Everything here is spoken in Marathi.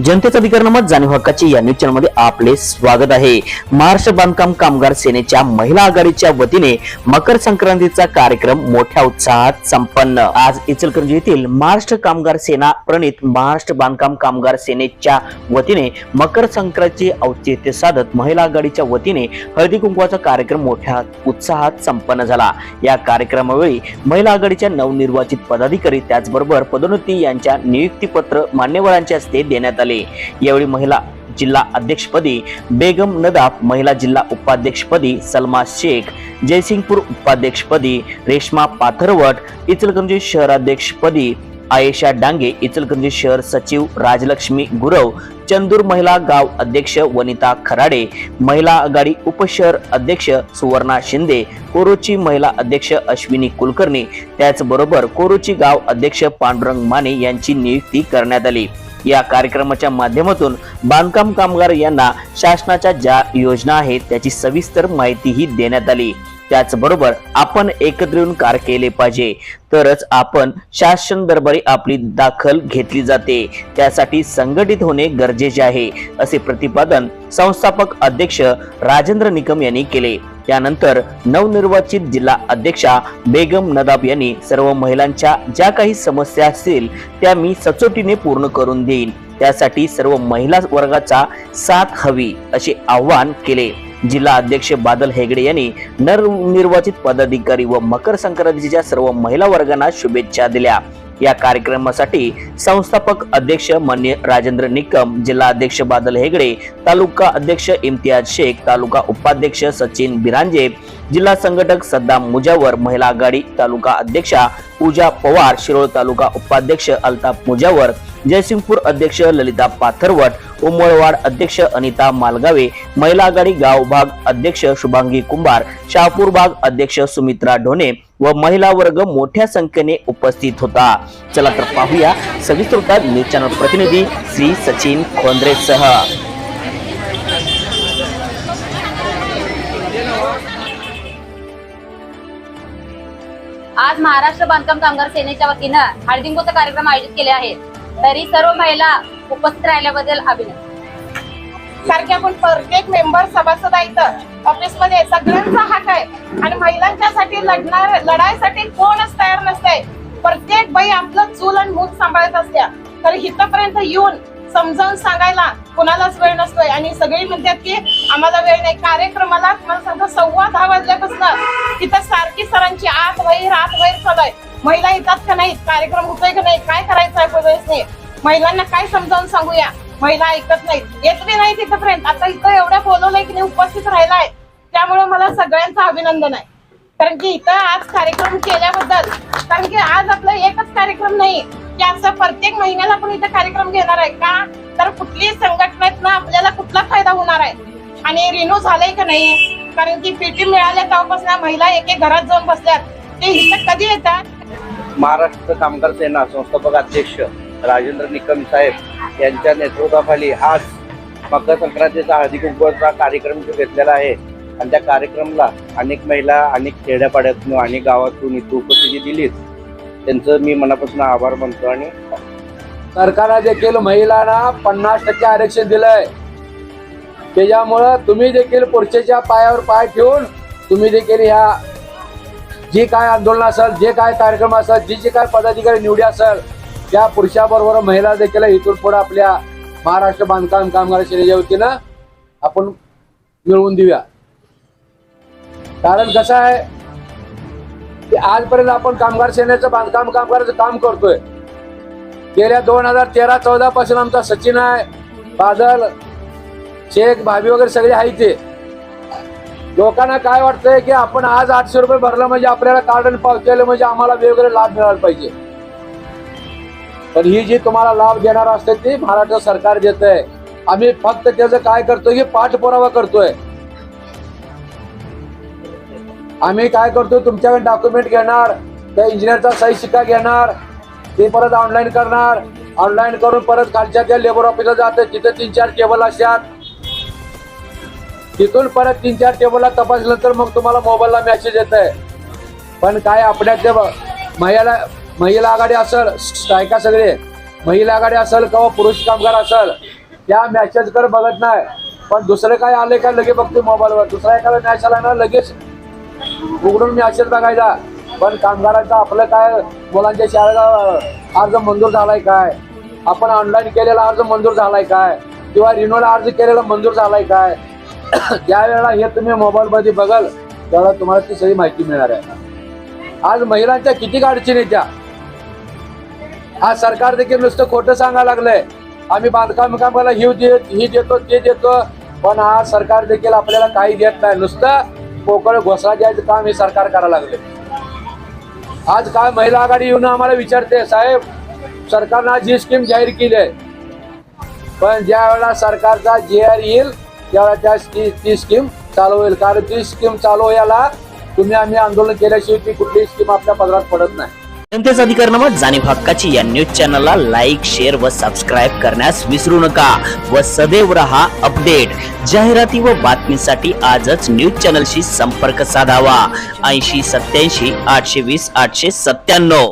जनतेचा अधिकार मत जाणीव हक्काची या न्यूज चॅनल मध्ये आपले स्वागत आहे। महाराष्ट्र बांधकाम कामगार सेनेच्या महिला आघाडीच्या वतीने मकर संक्रांतीचा कार्यक्रम मोठ्या उत्साहात संपन्न। आज इचलकरंजी येथील महाराष्ट्र कामगार सेना प्रणित महाराष्ट्र बांधकाम कामगार सेनेच्या वतीने मकर संक्रांतीचे औचित्य साधत महिला आघाडीच्या वतीने हळदी कुंकवाचा कार्यक्रम मोठ्या उत्साहात संपन्न झाला। या कार्यक्रमावेळी महिला आघाडीच्या नवनिर्वाचित पदाधिकारी त्याचबरोबर पदोन्नती यांच्या नियुक्तीपत्र मान्यवरांच्या हस्ते देण्यात आले। यावेळी महिला जिल्हा अध्यक्षपदी बेगम नदाफ, महिला जिल्हा उपाध्यक्षपदी सलमा शेख, जयसिंगपूर उपाध्यक्षपदी रेश्मा पाथरवट, इचलकरंजी शहराध्यक्षपदी आयेशा डांगे, इचलकरंजी शहर सचिव राजलक्ष्मी गुरव, चंदूर महिला गाव अध्यक्ष वनिता खराडे, महिला आघाडी उपशहर अध्यक्ष सुवर्णा शिंदे, कोरोची महिला अध्यक्ष अश्विनी कुलकर्णी, त्याचबरोबर कोरोची गाव अध्यक्ष पांडुरंग माने यांची नियुक्ती करण्यात आली। या कार्यक्रमाच्या माध्यमातून बांधकाम कामगार यांना शासनाच्या ज्या योजना आहेत त्याची सविस्तर माहितीही देण्यात आली। त्याचबरोबर आपण एकत्र येऊन कार्य केले पाहिजे, तरच आपण शासन दरबारी आपली दाखल घेतली जाते। त्यासाठी संघटित होणे गरजेचे आहे, असे प्रतिपादन संस्थापक अध्यक्ष राजेंद्र निकम यांनी केले। त्यानंतर नवनिर्वाचित जिल्हा अध्यक्षा बेगम नदाफ यांनी सर्व महिलांच्या ज्या काही समस्या असतील त्या मी सचोटीने पूर्ण करून देईन, त्यासाठी सर्व महिला वर्गाचा साथ हवी असे आवाहन केले। जिल्हा अध्यक्ष बादल हेगडे यांनी नवनिर्वाचित पदाधिकारी व मकर संक्रांतीच्या सर्व महिला वर्गांना शुभेच्छा दिल्या। या कार्यक्रमासाठी संस्थापक अध्यक्ष मान्य राजेंद्र निकम, जिल्हा अध्यक्ष बादल हेगडे, तालुका अध्यक्ष इम्तियाज शेख, तालुका उपाध्यक्ष सचिन बिरांजे, जिल्हा संघटक सद्दाम मुजावर, महिला आघाडी तालुका अध्यक्षा पूजा पवार, शिरोळ तालुका उपाध्यक्ष अल्ताफ मुजावर, जयसिंगपूर अध्यक्ष ललिता पाथरवट, उमरवाड अध्यक्ष अनिता मालगावे, महिला आघाडी गाव भाग अध्यक्ष शुभांगी कुंभार, शहापूर भाग अध्यक्ष सुमित्रा ढोणे व महिला वर्ग मोठ्या संख्येने उपस्थित होता। चला तर पाहूया सविस्तर न्यूज चॅनल प्रतिनिधी श्री सचिन खोंद्रे सह। आज महाराष्ट्र बांधकाम कामगार सेनेच्या वतीने हळदी कुंकवाचा कार्यक्रम आयोजित केले आहे, तरी सर्व महिला उपस्थित राहिल्याबद्दल अभिनंदन। सारखे आपण प्रत्येक मेंबर सभासद आहेत ऑफिस मध्ये, सगळ्यांचा हक आहे आणि महिलांच्यासाठी लढाईसाठी कोणच तयार नसते। प्रत्येक बाई आपलं चूल आणि मूल सांभाळत असत्या, तर इथपर्यंत येऊन समजावून सांगायला कोणालाच वेळ नसतोय आणि सगळी म्हणतात की आम्हाला वेळ नाही। कार्यक्रमाला मला सांगतो 10:15 वाजल्यापासून तिथं सारखी सरांची आत बाहेर चालू आहे। महिला येतात का नाही, कार्यक्रम होतोय का नाही, काय करायचं आहे पदवीस नाही, महिलांना काय समजावून सांगूया, महिला ऐकत नाहीत, येत बी नाही तिथपर्यंत। आता इथं एवढं बोलवलंय की नाही, उपस्थित राहिलाय, त्यामुळे मला सगळ्यांचं अभिनंदन आहे। कारण की इथं आज कार्यक्रम केल्याबद्दल, कारण की आज आपला एकच कार्यक्रम नाही की असं प्रत्येक महिन्याला पण इथं कार्यक्रम घेणार आहे का, तर कुठली संघटनेतनं आपल्याला कुठला फायदा होणार आहे आणि रिन्यू झालंय का नाही। कारण की पीटी मिळाल्या तेव्हापासून महिला एक घरात जाऊन बसल्यात, ते इथं कधी येतात। महाराष्ट्र कामगार सेना संस्थापक अध्यक्ष राजेंद्र निकम साहेब यांच्या नेतृत्वाखाली आज मकर संक्रांतीचा हळदी कुंकवाचा कार्यक्रम घेतलेला आहे आणि त्या कार्यक्रमाला अनेक महिला अनेक खेड्यापाड्यातून अनेक गावातून इथं उपस्थिती दिलीत, त्यांचं मी मनापासून आभार मानतो। आणि सरकारने देखील महिलांना 50% आरक्षण दिलंय, त्याच्यामुळं तुम्ही देखील पुढच्या पायावर पाय ठेवून तुम्ही देखील ह्या जे काय आंदोलन असेल, जे काय कार्यक्रम असेल, जे काय पदाधिकारी निवडी असेल, त्या पुरुषाबरोबर महिला देखील इथून पुढे आपल्या महाराष्ट्र बांधकाम कामगार सेनेच्या वतीनं आपण मिळवून देऊया। कारण कसं आहे की आजपर्यंत आपण कामगार सेनेचं बांधकाम कामगाराचं काम करतोय। गेल्या 2013-14 पासून आमचा सचिन आहे, बादल शेख, भाभी वगैरे सगळे आहे ते। लोकांना काय वाटतंय की आपण आज 800 रुपये भरलं म्हणजे आपल्याला कार्ड पावते म्हणजे आम्हाला वेगवेगळे लाभ मिळाले पाहिजे, पण ही जी तुम्हाला लाभ देणार असते ती महाराष्ट्र सरकार देत आहे। आम्ही फक्त त्याचं काय करतोय की पाठपुरावा करतोय। आम्ही काय करतोय, तुमच्याकडे डॉक्युमेंट घेणार, त्या इंजिनियरचा सही शिक्का घेणार, ते परत ऑनलाईन करणार, ऑनलाईन करून परत खालच्या त्या लेबर ऑफिसला जाते, तिथे 3-4 टेबल असतात, तिथून परत 3-4 टेबलला तपासल्यानंतर मग तुम्हाला मोबाईलला मेसेज येत आहे। पण काय आपल्या ते महिला आघाडी असेल, स्ट्रायका सगळे महिला आघाडी असेल किंवा पुरुष कामगार असेल, त्या मेसेज कर बघत नाही, पण दुसरे काय आले का लगे बघते मोबाईलवर, दुसरा एखादा मॅच आला ना लगेच उघडून मेसेज बघायचा. पण कामगारांचा आपलं काय, मुलांच्या शाळेला अर्ज मंजूर झालाय काय, आपण ऑनलाईन केलेला अर्ज मंजूर झालाय काय, किंवा रिन्यूला अर्ज केलेला मंजूर झालाय काय, त्यावेळेला हे तुम्ही मोबाईल मध्ये बघाल तेव्हा तुम्हाला ती सगळी माहिती मिळणार आहे. आज महिलांच्या किती अडचणी त्या, आज सरकार देखील नुसतं खोटं सांगायला लागलंय, आम्ही बांधकाम कामाला ही देतो ते देतो, पण आज सरकार देखील आपल्याला काही देत नाही, नुसतं पोकळ घोषणा द्यायचं काम हे सरकार करायला लागले. आज काय महिला आघाडी येऊन आम्हाला विचारते, साहेब सरकारनं आज ही स्कीम जाहीर केली आहे, पण ज्या वेळेला सरकारचा JR येईल त्यावेळेला ती स्कीम चालू होईल, कारण ती स्कीम चालू व्हायला आम्ही आंदोलन केल्याशिवाय ती कुठलीही स्कीम आपल्या पदरात पडत नाही. जनतेचा अधिकार जाणीव हक्काची या न्यूज चॅनलला लाईक, शेअर व सबस्क्राईब करण्यास विसरू नका व सदैव रहा अपडेट. जाहिराती व बातमीसाठी आजच न्यूज चॅनलशी संपर्क साधावा. 80 87 820 897.